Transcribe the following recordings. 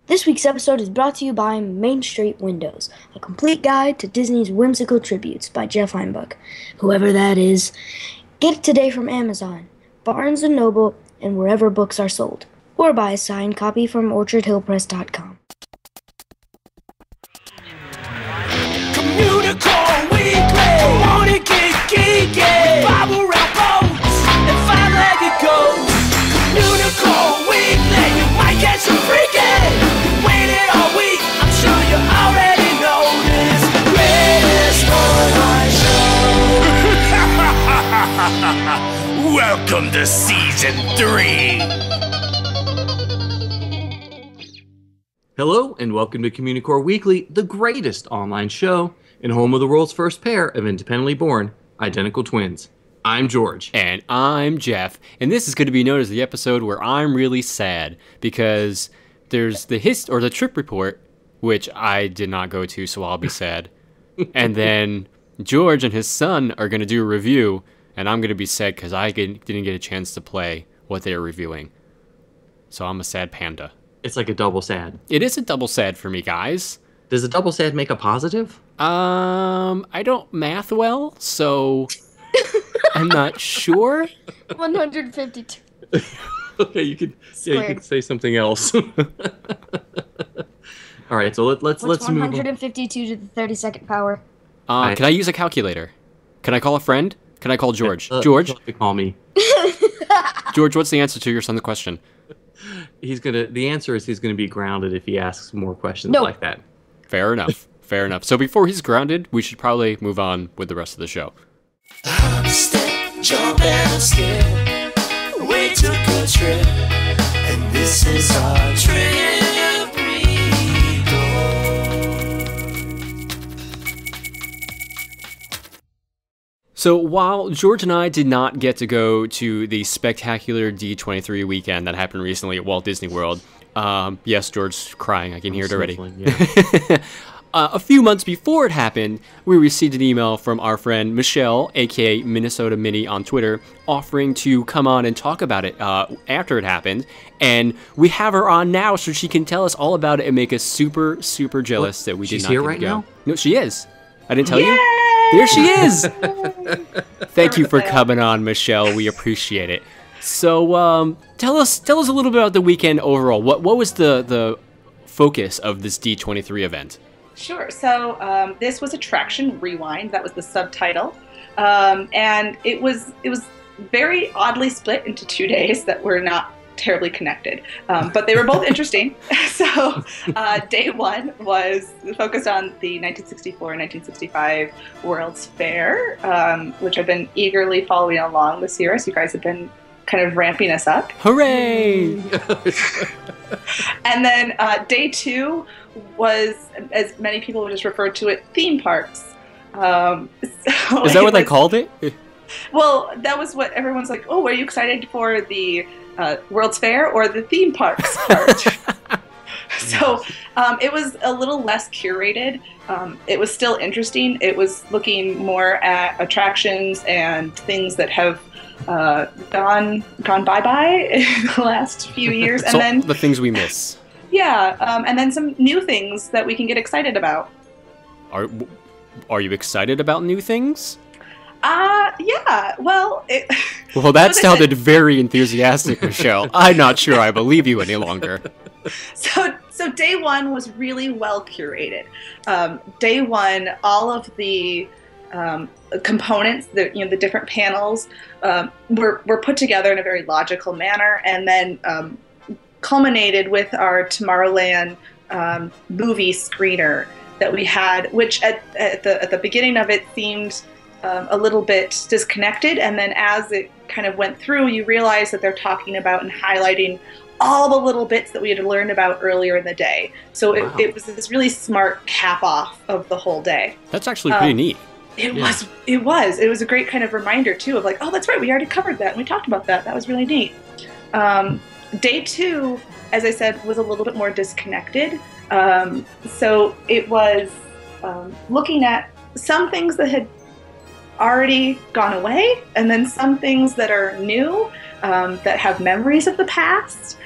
This week's episode is brought to you by Main Street Windows, a complete guide to Disney's whimsical tributes by Jeff Einbuch. Whoever that is, get it today from Amazon, Barnes & Noble, and wherever books are sold. Or buy a signed copy from OrchardHillPress.com. Communicore Weekly, wanna get geeky, bob around boats and five-legged goats. Communicore Weekly, you might get some freaky. Waited all week, I'm sure you already know this. Greatest online show. Welcome to Season 3. Hello, and welcome to Communicore Weekly, the greatest online show and home of the world's first pair of independently born identical twins. I'm George. And I'm Jeff, and this is going to be known as the episode where I'm really sad, because there's the trip report, which I did not go to, so I'll be sad. And then George and his son are going to do a review, and I'm going to be sad because I didn't get a chance to play what they were reviewing. So I'm a sad panda. It's like a double sad. It is a double sad for me, guys. Does a double sad make a positive? I don't math well, so I'm not sure. 152. Okay, you could say something else. All right, so let's What's move on. 152 to the 32nd power? Can I use a calculator? Can I call a friend? Can I call George? George? Call me. George, what's the answer to your son's question? The answer is he's gonna be grounded if he asks more questions No. like that. Fair enough. Fair enough. So before he's grounded, we should probably move on with the rest of the show. Step, jump, and skip. We took a trip, and this is our trip report. So while George and I did not get to go to the spectacular D23 weekend that happened recently at Walt Disney World, yes, George's crying. I can hear it already. Yeah. A few months before it happened, we received an email from our friend Michelle, aka Minnesota Minnie on Twitter, offering to come on and talk about it after it happened. And we have her on now so she can tell us all about it and make us super, super jealous that we did not here get to right go. now? No, she is. I didn't tell you? There she is! Thank you for coming on, Michelle. We appreciate it. So, tell us a little bit about the weekend overall. What was the focus of this D23 event? Sure. So this was Attraction Rewind. That was the subtitle, and it was very oddly split into 2 days that were not terribly connected, but they were both interesting. So day one was focused on the 1964 and 1965 World's Fair, which I've been eagerly following along this year, as you guys have been kind of ramping us up. Hooray! And then day two was, as many people would just refer to it, theme parks. So Is that what they called it? Well, that was what everyone's like, oh, are you excited for the World's Fair or the theme parks part? So it was a little less curated. It was still interesting. It was looking more at attractions and things that have gone bye-bye in the last few years. And So then the things we miss. yeah, and then some new things that we can get excited about. Are you excited about new things? Yeah, well... Well, that sounded very enthusiastic, Michelle. I'm not sure I believe you any longer. So day one was really well curated. Day one, all of the components, the different panels, were put together in a very logical manner, and then culminated with our Tomorrowland movie screener that we had, which at the beginning of it seemed a little bit disconnected, and then as it kind of went through, you realize that they're talking about and highlighting all the little bits that we had learned about earlier in the day. So it was this really smart cap off of the whole day. That's actually pretty neat. It was a great kind of reminder too of like, oh, that's right, we already covered that and we talked about that. That was really neat. Day two, as I said, was a little bit more disconnected. So it was looking at some things that had already gone away, and then some things that are new, that have memories of the past.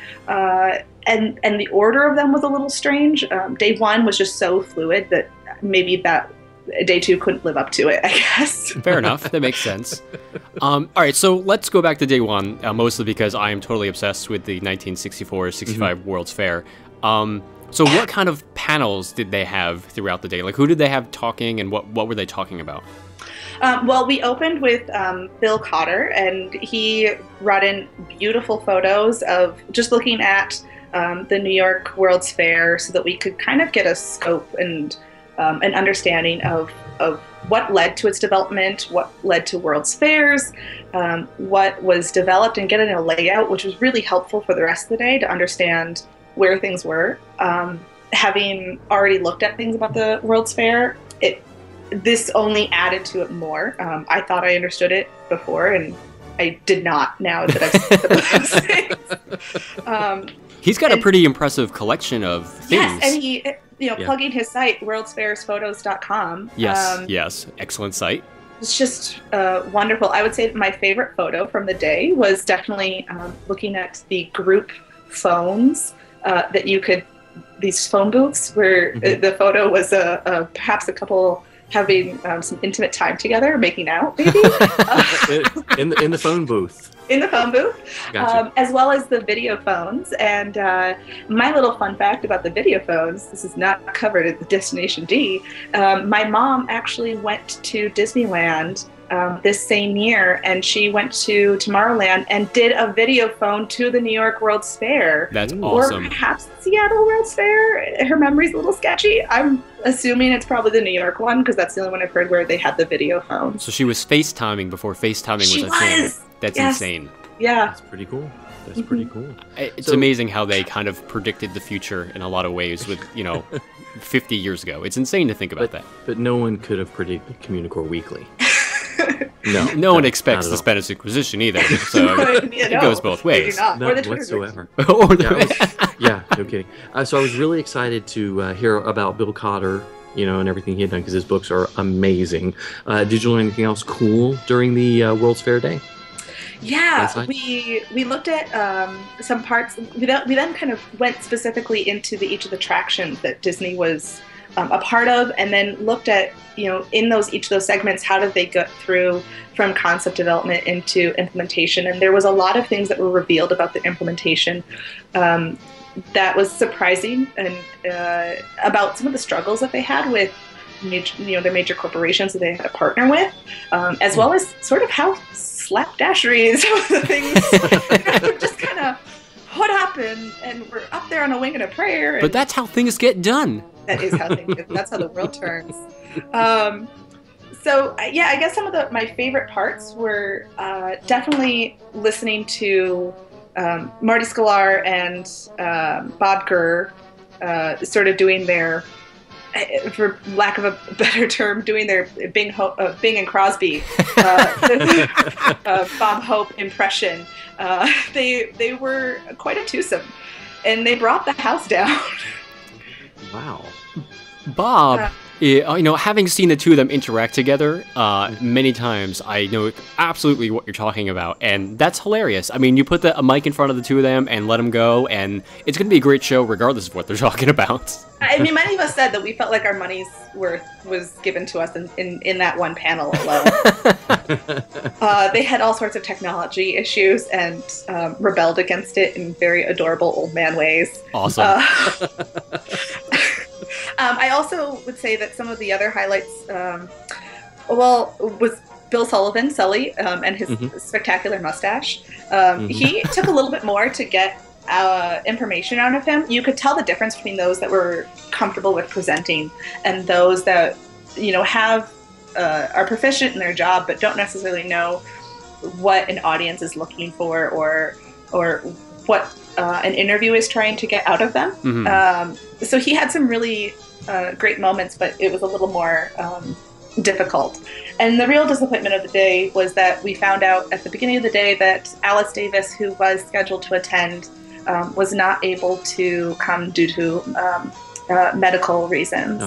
and the order of them was a little strange. Day one was just so fluid that maybe that day two couldn't live up to it, I guess. Fair enough. That makes sense. All right, so let's go back to day one, mostly because I am totally obsessed with the 1964-65 World's Fair. So what kind of panels did they have throughout the day? Like, who did they have talking, and what were they talking about? Well, we opened with Bill Cotter, and he brought in beautiful photos of just looking at the New York World's Fair so that we could kind of get a scope and an understanding of what led to its development, what led to World's Fairs, what was developed, and getting a layout, which was really helpful for the rest of the day to understand where things were. Having already looked at things about the World's Fair, this only added to it more. I thought I understood it before, and I did not now that I've seen things. He's got a pretty impressive collection of things. Yes, and he, plugging his site, worldsfairsphotos.com. Yes, excellent site. It's just wonderful. I would say that my favorite photo from the day was definitely looking at the group phones that you could, these phone booths where the photo was perhaps a couple having some intimate time together, making out, maybe. in the phone booth. In the phone booth, Gotcha. as well as the video phones. And my little fun fact about the video phones, this is not covered at the Destination D, my mom actually went to Disneyland this same year, and she went to Tomorrowland and did a video phone to the New York World's Fair. That's awesome. Or perhaps Seattle World's Fair. Her memory's a little sketchy. I'm assuming it's probably the New York one, because that's the only one I've heard where they had the video phone. So she was FaceTiming before FaceTiming was a thing. That's insane. Yeah. That's pretty cool. That's pretty cool. It's amazing how they kind of predicted the future in a lot of ways with, 50 years ago. It's insane to think about that. But no one could have predicted Communicore Weekly. No one expects the Spanish Inquisition either, so it goes both ways. Not or the whatsoever. Yeah, no kidding. So I was really excited to hear about Bill Cotter, and everything he had done, because his books are amazing. Did you learn anything else cool during the World's Fair Day? Yeah, we looked at some parts. We then kind of went specifically into each of the attractions that Disney was a part of, and then looked at, in each of those segments, how did they get through from concept development into implementation. And there was a lot of things that were revealed about the implementation that was surprising, and about some of the struggles that they had with their major corporations that they had to partner with, as well as sort of how slapdashery and some of the things just kind of put up, and we're up there on a wing and a prayer. But that's how things get done. That is how things get. That's how the world turns. So I guess some of my favorite parts were definitely listening to Marty Sklar and Bob Gurr sort of doing their, for lack of a better term, doing their Bing and Crosby Bob Hope impression. They were quite a twosome, and they brought the house down. Wow. Bob, having seen the two of them interact together many times, I know absolutely what you're talking about, and that's hilarious. I mean, you put a mic in front of the two of them and let them go, and it's going to be a great show regardless of what they're talking about. I mean, many of us said that we felt like our money's worth was given to us in that one panel alone. They had all sorts of technology issues and rebelled against it in very adorable old man ways. Awesome. I also would say that some of the other highlights, was Bill Sullivan, Sully, and his spectacular mustache. He took a little bit more to get information out of him. You could tell the difference between those that were comfortable with presenting and those that, are proficient in their job but don't necessarily know what an audience is looking for or what an interview is trying to get out of them. So he had some really great moments, but it was a little more difficult. And the real disappointment of the day was that we found out at the beginning of the day that Alice Davis, who was scheduled to attend, was not able to come due to medical reasons.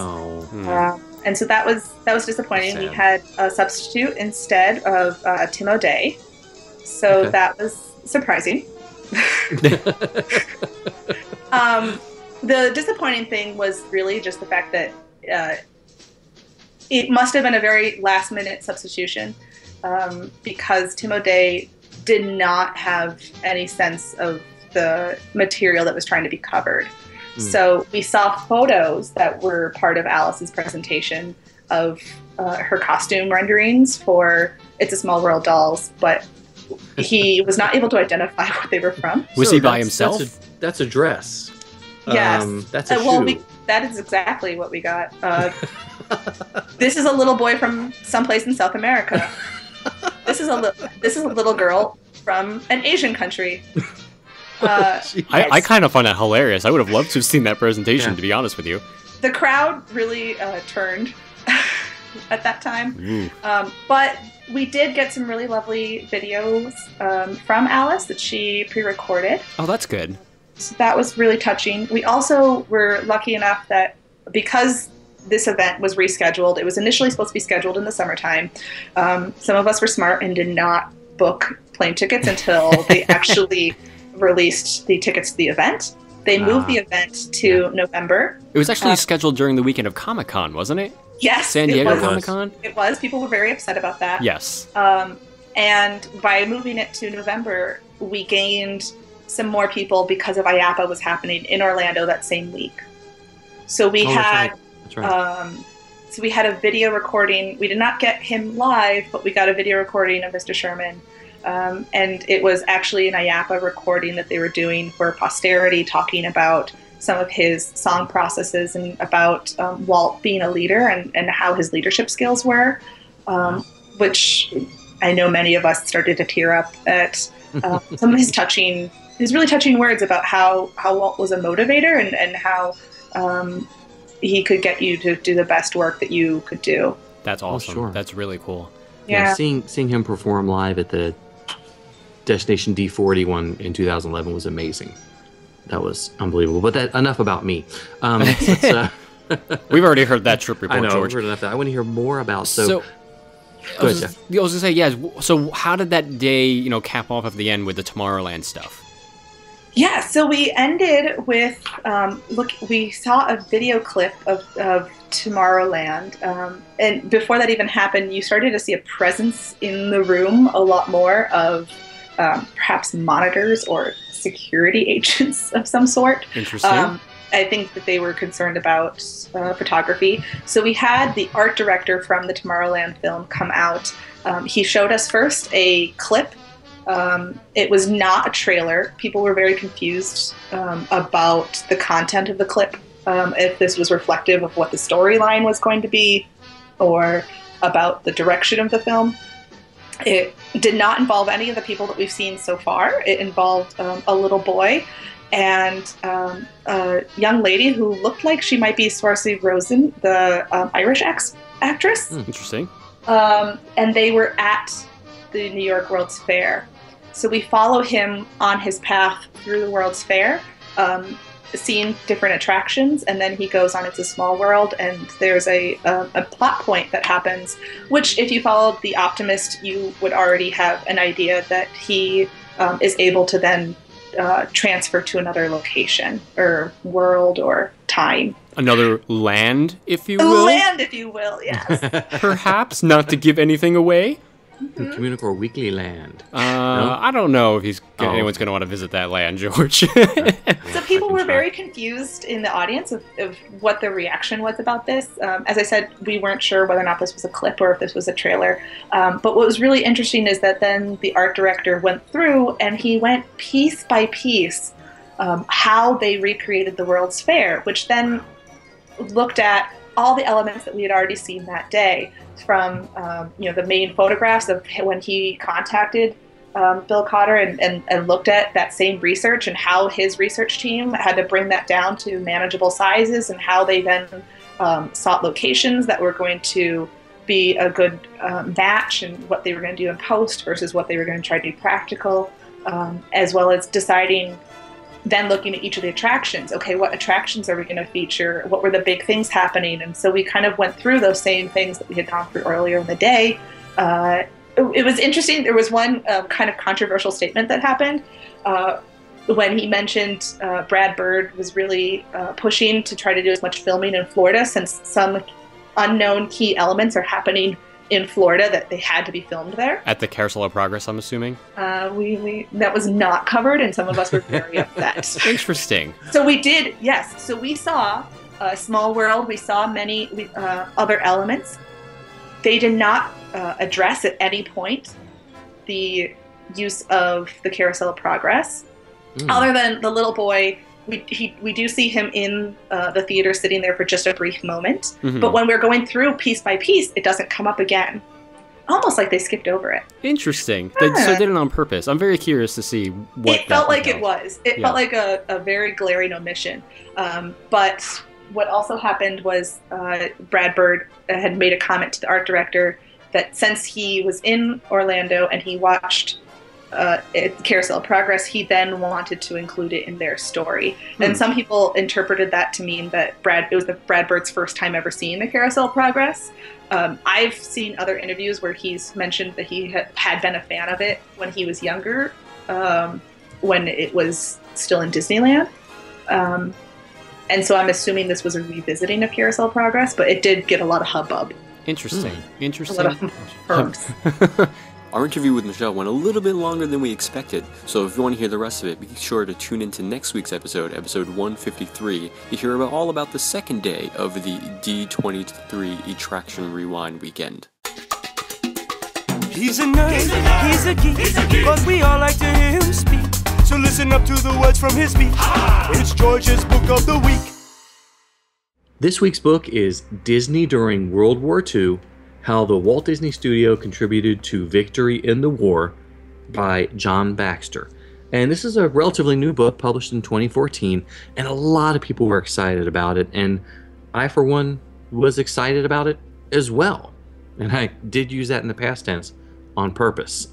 And so that was disappointing. We had a substitute instead of Tim O'Day. So that was surprising. The disappointing thing was really just the fact that it must have been a very last-minute substitution because Tim O'Day did not have any sense of the material that was trying to be covered. So we saw photos that were part of Alice's presentation of her costume renderings for It's a Small World dolls, but he was not able to identify what they were from. Was he by himself? That's a dress. Yes. That's a shoe. That is exactly what we got. This is a little boy from someplace in South America. This is a little girl from an Asian country. I kind of find that hilarious. I would have loved to have seen that presentation, to be honest with you. The crowd really turned at that time. But we did get some really lovely videos from Alice that she pre-recorded. Oh, that's good. So that was really touching. We also were lucky enough that because this event was rescheduled, it was initially supposed to be scheduled in the summertime. Some of us were smart and did not book plane tickets until they actually released the tickets to the event. They moved the event to November. It was actually scheduled during the weekend of Comic-Con, wasn't it? Yes. San Diego Comic-Con? It was. People were very upset about that. Yes. And by moving it to November, we gained some more people because of IAPA was happening in Orlando that same week. So we had That's right. so we had a video recording. We did not get him live, but we got a video recording of Mr. Sherman. And it was actually an IAPA recording that they were doing for posterity, talking about some of his song processes and about Walt being a leader and how his leadership skills were, which I know many of us started to tear up at some of his really touching words about how Walt was a motivator and how he could get you to do the best work that you could do. That's awesome. Oh, sure. That's really cool. Yeah. Seeing him perform live at the Destination D40 one in 2011 was amazing. That was unbelievable. But enough about me. We've already heard that trip report, I know, George. I've heard enough of that. I want to hear more about. So Go ahead, Jeff. I was gonna say, yeah. So how did that day, cap off at the end with the Tomorrowland stuff? Yeah, so we ended with we saw a video clip of Tomorrowland, and before that even happened, you started to see a presence in the room, a lot more of perhaps monitors or security agents of some sort. Interesting. I think that they were concerned about photography. So we had the art director from the Tomorrowland film come out. He showed us first a clip. It was not a trailer. People were very confused about the content of the clip, if this was reflective of what the storyline was going to be or about the direction of the film. It did not involve any of the people that we've seen so far. It involved a little boy and a young lady who looked like she might be Swarzy Rosen, the Irish actress. Interesting. And they were at the New York World's Fair. So we follow him on his path through the World's Fair, seeing different attractions, and then he goes on It's a Small World, and there's a plot point that happens, which if you followed The Optimist, you would already have an idea that he is able to then transfer to another location, or world, or time. Another land, if you will? Land, if you will, yes. Perhaps, not to give anything away. Communicore Weekly Land. I don't know if anyone's going to want to visit that land, George. So people were very confused in the audience of what the reaction was about this. As I said, we weren't sure whether or not this was a clip or if this was a trailer. But what was really interesting is that then the art director went through and he went piece by piece how they recreated the World's Fair, which then looked at all the elements that we had already seen that day, from the main photographs of when he contacted Bill Cotter and looked at that same research and how his research team had to bring that down to manageable sizes, and how they then sought locations that were going to be a good match, and what they were going to do in post versus what they were going to try to do practical, as well as deciding, then looking at each of the attractions. Okay, what attractions are we going to feature? What were the big things happening? And so we kind of went through those same things that we had gone through earlier in the day. It was interesting. There was one kind of controversial statement that happened. when he mentioned Brad Bird was really pushing to try to do as much filming in Florida, since some unknown key elements are happening in Florida, that they had to be filmed there. At the Carousel of Progress, I'm assuming? We that was not covered, and some of us were very upset. Interesting. So we did, yes. So we saw a Small World. We saw many other elements. They did not address at any point the use of the Carousel of Progress, other than the little boy. We do see him in the theater sitting there for just a brief moment, but when we're going through piece by piece, it doesn't come up again. Almost like they skipped over it. Interesting. So they did it on purpose. I'm very curious to see what it felt like. It was. It felt like a very glaring omission. But what also happened was Brad Bird had made a comment to the art director that since he was in Orlando and he watched Carousel of Progress, he then wanted to include it in their story. And some people interpreted that to mean that it was Brad Bird's first time ever seeing the Carousel of Progress. I've seen other interviews where he's mentioned that he had been a fan of it when he was younger, when it was still in Disneyland. And so I'm assuming this was a revisiting of Carousel of Progress, but it did get a lot of hubbub. Interesting. A lot of terms. Our interview with Michelle went a little bit longer than we expected, so if you want to hear the rest of it, be sure to tune into next week's episode 153, to hear all about the second day of the D23 Attraction Rewind weekend. He's a nerd, he's a geek, but we all like to hear him speak. So listen up to the words from his speech. It's George's Book of the Week. This week's book is Disney During World War II, How the Walt Disney Studio Contributed to Victory in the War by John Baxter. And this is a relatively new book published in 2014, and a lot of people were excited about it, and I, for one, was excited about it as well. And I did use that in the past tense on purpose.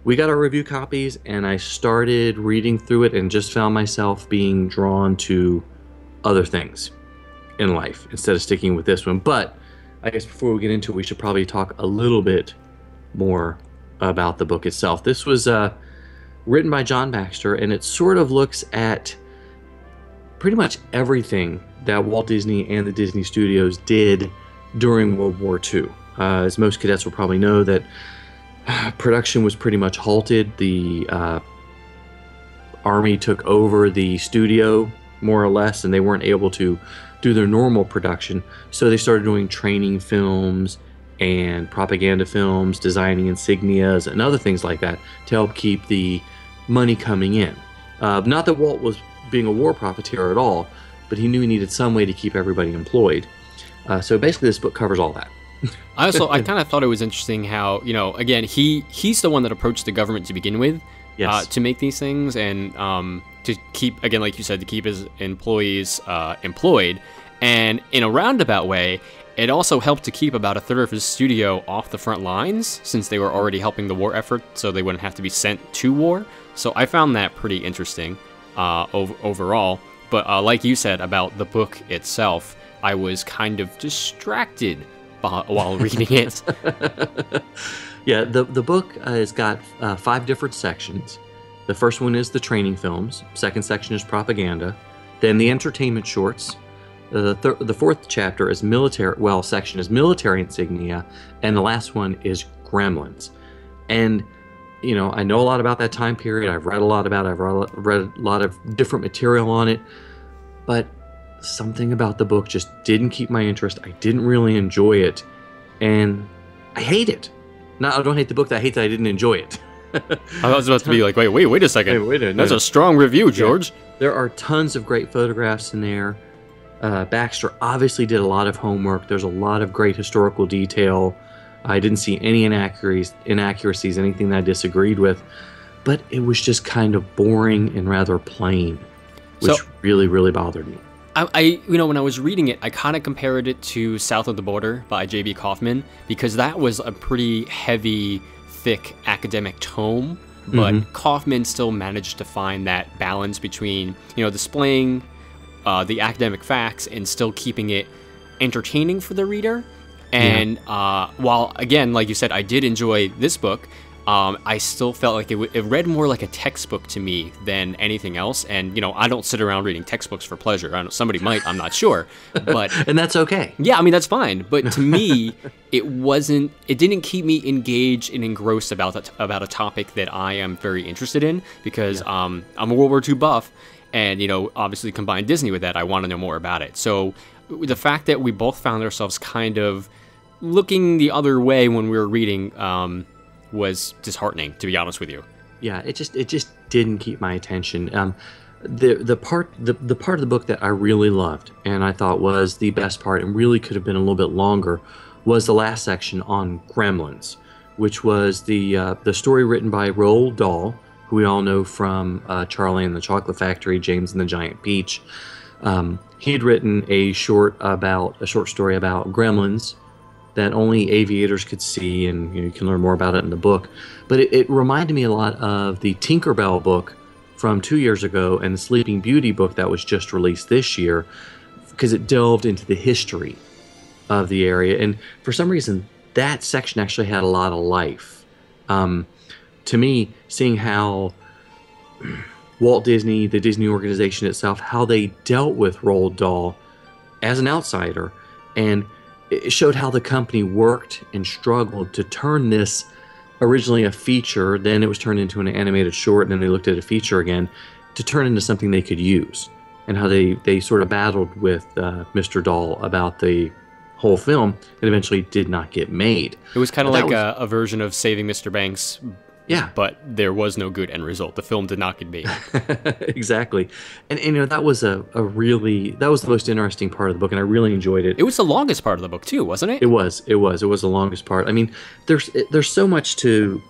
We got our review copies, and I started reading through it and just found myself being drawn to other things in life instead of sticking with this one. But I guess before we get into it, we should probably talk a little bit more about the book itself. This was written by John Baxter, and it sort of looks at pretty much everything that Walt Disney and the Disney Studios did during World War II. As most cadets will probably know, that production was pretty much halted. The Army took over the studio, more or less, and they weren't able to do their normal production, so they started doing training films and propaganda films, designing insignias and other things like that to help keep the money coming in. Not that Walt was being a war profiteer at all, but he knew he needed some way to keep everybody employed. So basically this book covers all that. I kind of thought it was interesting how, again, he's the one that approached the government to begin with, Yes. to make these things, and to keep, again, like you said, to keep his employees employed. And in a roundabout way, it also helped to keep about a third of his studio off the front lines, since they were already helping the war effort, so they wouldn't have to be sent to war. So I found that pretty interesting overall. But like you said about the book itself, I was kind of distracted while reading it. Yeah, the book has got 5 different sections. The first one is the training films. Second section is propaganda. Then the entertainment shorts. The fourth chapter is section is military insignia, and the last one is Gremlins. And I know a lot about that time period. I've read a lot about it. I've read a lot of different material on it, but something about the book just didn't keep my interest. I didn't really enjoy it, and I hate it. No, I don't hate the book. I hate that I didn't enjoy it. I was about to be like, wait a second. That's a strong review, George. Yeah. There are tons of great photographs in there. Baxter obviously did a lot of homework. There's a lot of great historical detail. I didn't see any inaccuracies, anything that I disagreed with. But it was just kind of boring and rather plain, which really, really bothered me. When I was reading it, I kind of compared it to South of the Border by J.B. Kaufman, because that was a pretty heavy, thick academic tome, but Kaufman still managed to find that balance between, displaying the academic facts and still keeping it entertaining for the reader. And while, again, like you said, I did enjoy this book, I still felt like it read more like a textbook to me than anything else. And, you know, I don't sit around reading textbooks for pleasure. I know somebody might, I'm not sure. But And that's okay. yeah, I mean, that's fine. But to me, it didn't keep me engaged and engrossed about a topic that I am very interested in, because I'm a World War II buff. And, you know, obviously combine Disney with that, I want to know more about it. So the fact that we both found ourselves kind of looking the other way when we were reading was disheartening, to be honest with you. Yeah, it just didn't keep my attention. The part of the book that I really loved and I thought was the best part and really could have been a little bit longer was the last section on Gremlins, which was the story written by Roald Dahl, who we all know from Charlie and the Chocolate Factory, James and the Giant Peach. He had written a short story about gremlins that only aviators could see, and you can learn more about it in the book. But it reminded me a lot of the Tinkerbell book from 2 years ago and the Sleeping Beauty book that was just released this year, because it delved into the history of the area. And for some reason, that section actually had a lot of life. To me, seeing how Walt Disney, the Disney organization itself, how they dealt with Roald Dahl as an outsider, and it showed how the company worked and struggled to turn this originally a feature, then it was turned into an animated short, and then they looked at a feature again to turn into something they could use, and how they sort of battled with Mr. Dahl about the whole film and eventually did not get made. It was kind of like a version of Saving Mr. Banks. Yeah. But there was no good end result. The film did not get made. Exactly. And you know, that was that was the most interesting part of the book, and I really enjoyed it. It was the longest part of the book too, wasn't it? It was the longest part. I mean, there's so much to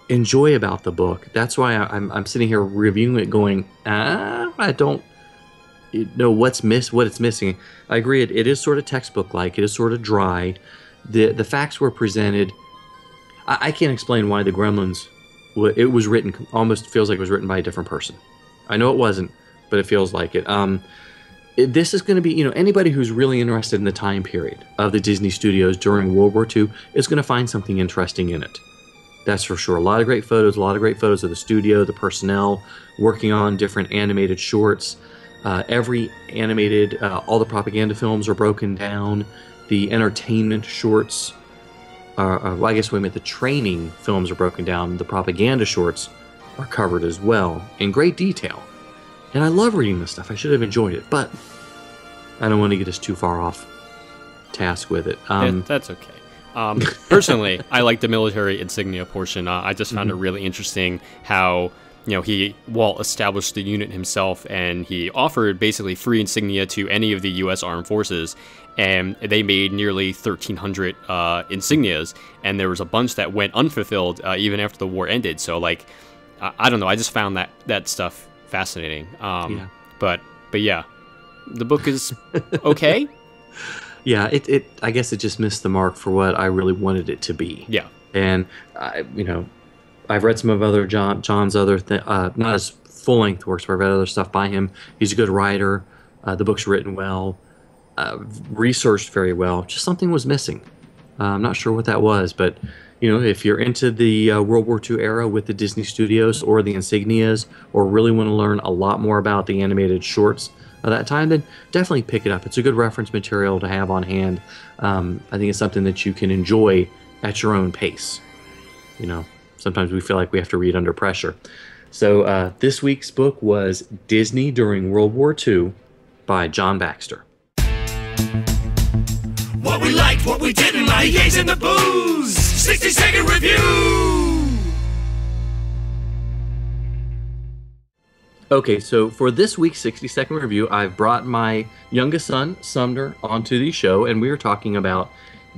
enjoy about the book. That's why I'm sitting here reviewing it going, I don't know what it's missing. I agree, it is sort of textbook-like. It is sort of dry. The facts were presented. I can't explain why the Gremlins, it was written, almost feels like it was written by a different person. I know it wasn't, but it feels like it. This is going to be, you know, anybody who's really interested in the time period of the Disney studios during World War II is going to find something interesting in it. That's for sure. A lot of great photos of the studio, the personnel, working on different animated shorts. Every animated, all the propaganda films are broken down. The entertainment shorts, the training films are broken down. The propaganda shorts are covered as well in great detail. And I love reading this stuff. I should have enjoyed it, but I don't want to get us too far off task with it. That's okay. Personally, I like the military insignia portion. I just found it really interesting how, you know, Walt established the unit himself, and he offered basically free insignia to any of the U.S. Armed Forces, and they made nearly 1,300 insignias, and there was a bunch that went unfulfilled even after the war ended. So, like, I don't know, I just found that stuff fascinating. Yeah. But yeah, the book is okay. Yeah, I guess it just missed the mark for what I really wanted it to be. Yeah. And I've read some of other John's other not as full-length works, but I've read other stuff by him. He's a good writer. The book's written well, researched very well. Just something was missing. I'm not sure what that was, but you know, if you're into the World War II era with the Disney Studios or the insignias, or really want to learn a lot more about the animated shorts of that time, then definitely pick it up. It's a good reference material to have on hand. I think it's something that you can enjoy at your own pace. You know, sometimes we feel like we have to read under pressure. So this week's book was Disney During World War II by John Baxter. What we liked, what we didn't like, gays in the booze. 60-second review. Okay, so for this week's 60-second review, I've brought my youngest son, Sumner, onto the show, and we are talking about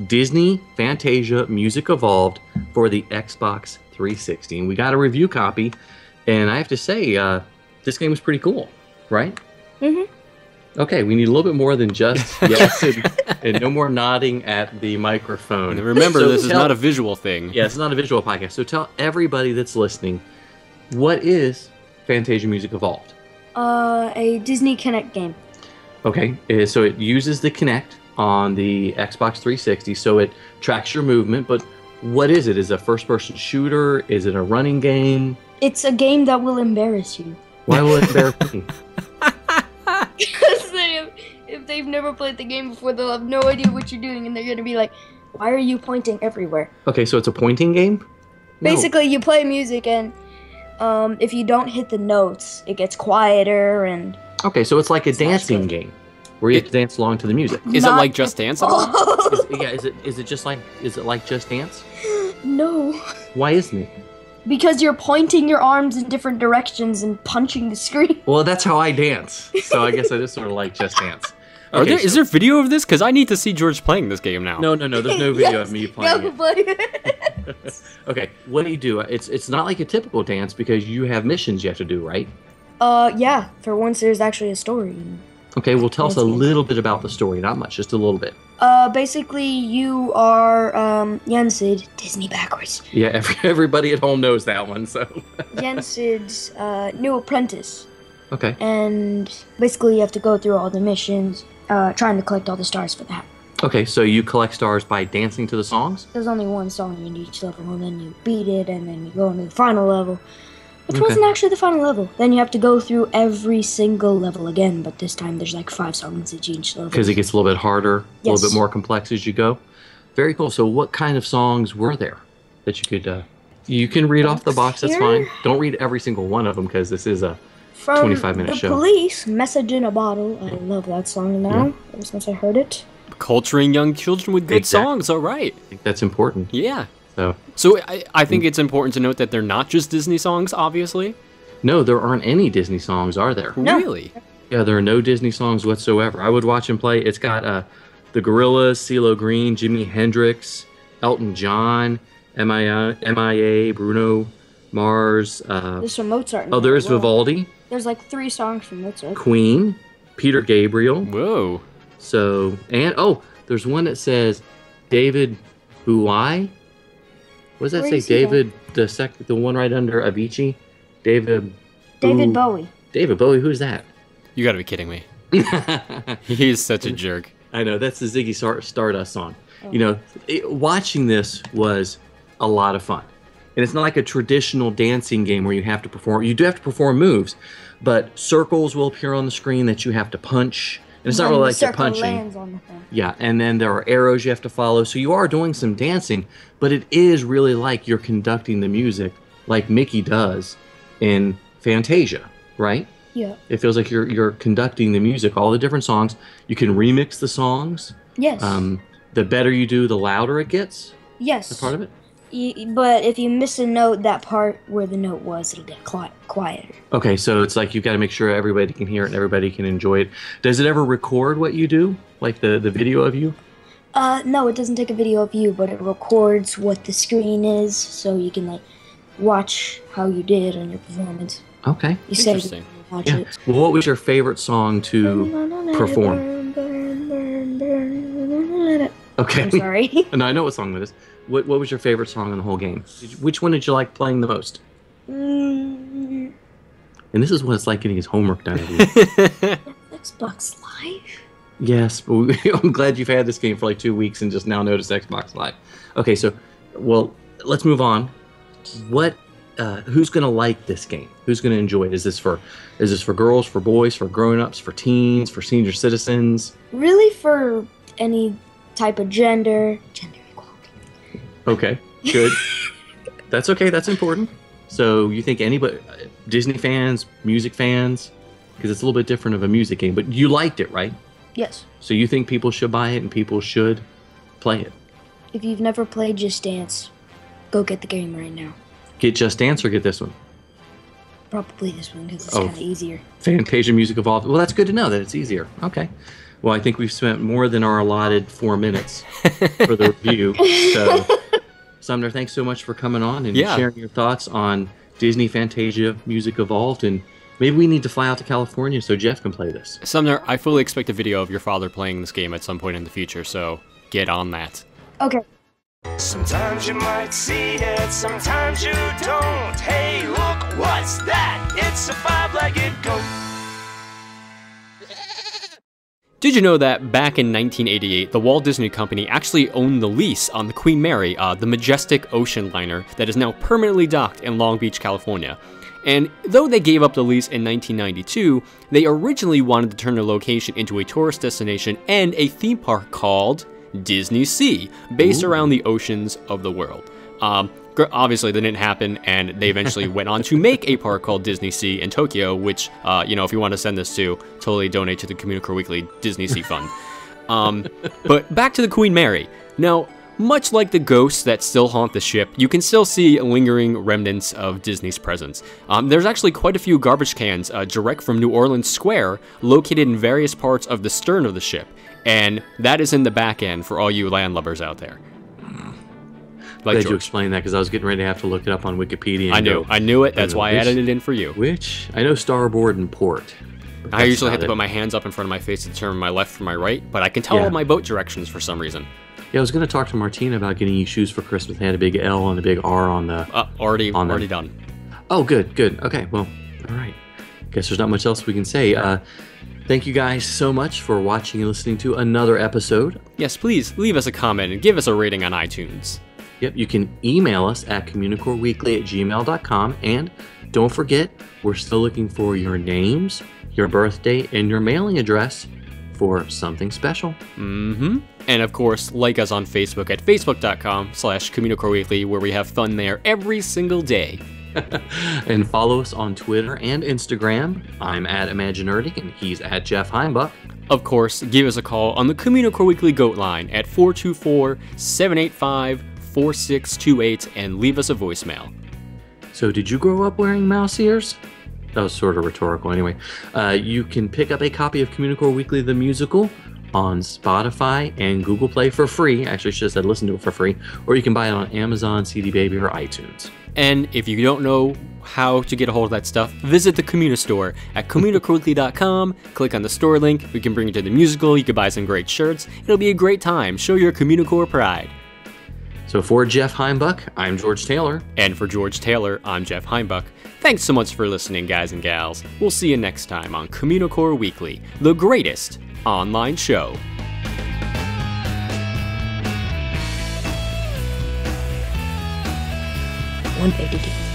Disney Fantasia Music Evolved for the Xbox 360. And we got a review copy, and I have to say, this game was pretty cool, right? Mm-hmm. Okay, we need a little bit more than just yes and no more nodding at the microphone. And remember, this is not a visual thing. Yeah, it's not a visual podcast. So tell everybody that's listening, what is Fantasia Music Evolved? A Disney Connect game. Okay, so it uses the Kinect on the Xbox 360, so it tracks your movement, but What is it? Is it a first-person shooter? Is it a running game? It's a game that will embarrass you. Why will it embarrass me? Because if they've never played the game before, they'll have no idea what you're doing, and they're going to be like, why are you pointing everywhere? Okay, so it's a pointing game? No. Basically, you play music, and if you don't hit the notes, it gets quieter, and... Okay, so it's like a dancing game where you have to dance along to the music. Is it Not like Just Dance at all? Is it like Just Dance? No. Why isn't it? Because you're pointing your arms in different directions and punching the screen. Well, that's how I dance. So I guess I just sort of like Just Dance. Okay, Is there video of this? Because I need to see George playing this game now. No, there's no video of me playing Go it. play it. Okay, what do? It's not like a typical dance because you have missions you have to do, right? Yeah. For once, there's actually a story. Okay, well, tell us a Dancing. little bit about the story. Not much, just a little bit. Basically, you are, Yensid, Disney backwards. Yeah, everybody at home knows that one, so. Yensid's, new apprentice. Okay. And basically, you have to go through all the missions, trying to collect all the stars for that. Okay, so you collect stars by dancing to the songs? There's only one song in each level, and then you beat it, and then you go into the final level. Which Okay. wasn't actually the final level. Then you have to go through every single level again, but this time there's like 5 songs at each level. Because it gets a little bit harder, a Yes. little bit more complex as you go. Very cool. So what kind of songs were there that you could... you can read off the box, that's Here? fine. Don't read every single one of them because this is a... From 25-minute the show. Police, Message in a Bottle. I love that song now, ever since I heard it. Culturing young children with good Exactly. songs, all right. I think that's important. Yeah. So, So I think it's important to note that they're not just Disney songs, obviously. no, there aren't any Disney songs, are there? No. Really? Yeah, there are no Disney songs whatsoever. I would watch and play. It's got the Gorillaz, CeeLo Green, Jimi Hendrix, Elton John, MIA, Bruno Mars. There's some Mozart. In Oh, there is as well. Vivaldi, There's like 3 songs from Mozart. Queen, Peter Gabriel. Whoa. So, and there's one that says David Bowie. What does that Where say? is he David, the one right under Avicii. David Bowie. David Bowie, who's that? You gotta be kidding me. He's such a jerk. I know, that's the Ziggy Stardust song. You know, watching this was a lot of fun. And it's not like a traditional dancing game where you have to perform. You do have to perform moves, but circles will appear on the screen that you have to punch. And it's not really like you're punching. Lands on the thing. Yeah, and then there are arrows you have to follow. So you are doing some dancing, but it is really like you're conducting the music like Mickey does in Fantasia, right? Yeah. It feels like you're conducting the music, all the different songs. You can remix the songs. Yes. The better you do, the louder it gets. yes. That's part of it. But if you miss a note, that part where the note was, it'll get quieter. Okay, so it's like you've got to make sure everybody can hear it and everybody can enjoy it. Does it ever record what you do? Like the video of you? No, it doesn't take a video of you, but it records what the screen is, so you can like watch how you did on your performance. Okay. You save it Interesting. and you watch Yeah. it. Well, what was your favorite song to perform? Okay. I'm sorry. No, I know what song that is. What was your favorite song in the whole game? Which one did you like playing the most? Mm, And this is what it's like getting his homework done. Xbox Live? Yes, but I'm glad you've had this game for like 2 weeks and just now noticed Xbox Live. Okay, so, well, let's move on. Who's gonna like this game? Who's gonna enjoy it? Is this for girls, for boys, for grown-ups, for teens, for senior citizens? Really, for any type of gender equality. Okay, good. That's okay. That's important. So you think anybody, Disney fans, music fans, because it's a little bit different of a music game, but you liked it, right? Yes. So you think people should buy it and people should play it? If you've never played Just Dance, go get the game right now. Get Just Dance or get this one? Probably this one because it's Oh. kind of easier. Fantasia Music Evolved. Well, that's good to know that it's easier. Okay. Well, I think we've spent more than our allotted 4 minutes for the review. So, Sumner, thanks so much for coming on and Yeah. sharing your thoughts on Disney Fantasia Music Evolved. And maybe we need to fly out to California so Jeff can play this. Sumner, I fully expect a video of your father playing this game at some point in the future, so get on that. Okay. Sometimes you might see it, sometimes you don't. Hey, look, what's that? It's a five-legged goat. Did you know that back in 1988, the Walt Disney Company actually owned the lease on the Queen Mary, the majestic ocean liner that is now permanently docked in Long Beach, California? And though they gave up the lease in 1992, they originally wanted to turn the location into a tourist destination and a theme park called Disney Sea, based around the oceans of the world. Obviously, that didn't happen, and they eventually went on to make a park called Disney Sea in Tokyo, which, if you want to send this to, totally donate to the Communicore Weekly Disney Sea Fund. But back to the Queen Mary. Now, much like the ghosts that still haunt the ship, you can still see lingering remnants of Disney's presence. There's actually quite a few garbage cans direct from New Orleans Square, located in various parts of the stern of the ship, and that is in the back end for all you landlubbers out there. Glad you explained that, because I was getting ready to have to look it up on Wikipedia. I knew it. That's why I added it in for you. Which I know starboard and port. I usually have to put my hands up in front of my face to determine my left from my right, but I can tell all my boat directions for some reason. Yeah, I was going to talk to Martina about getting you shoes for Christmas. They had a big L and a big R on the... already done. Oh, good. Okay, well, all right. Guess there's not much else we can say. Thank you guys so much for watching and listening to another episode. Yes, please leave us a comment and give us a rating on iTunes. Yep, you can email us at communicoreweekly@gmail.com. And don't forget, we're still looking for your names, your birthday, and your mailing address for something special. And of course, like us on Facebook at facebook.com/Communicore Weekly, where we have fun there every single day. And follow us on Twitter and Instagram. I'm at Imaginerdy, and he's at Jeff Heimbuck. Of course, give us a call on the Communicore Weekly Goat line at 424-785-4628 and leave us a voicemail. So did you grow up wearing mouse ears? That was sort of rhetorical anyway. You can pick up a copy of Communicore Weekly the Musical on Spotify and Google Play for free. Actually, I should have said listen to it for free. Or you can buy it on Amazon, CD Baby, or iTunes. And if you don't know how to get a hold of that stuff, visit the Communistore at communicoreweekly.com. Click on the store link. We can bring you to the musical. You can buy some great shirts. It'll be a great time. Show your Communicore pride. So for Jeff Heimbuck, I'm George Taylor. And for George Taylor, I'm Jeff Heimbuck. Thanks so much for listening, guys and gals. We'll see you next time on Communicore Weekly, the greatest online show. 152.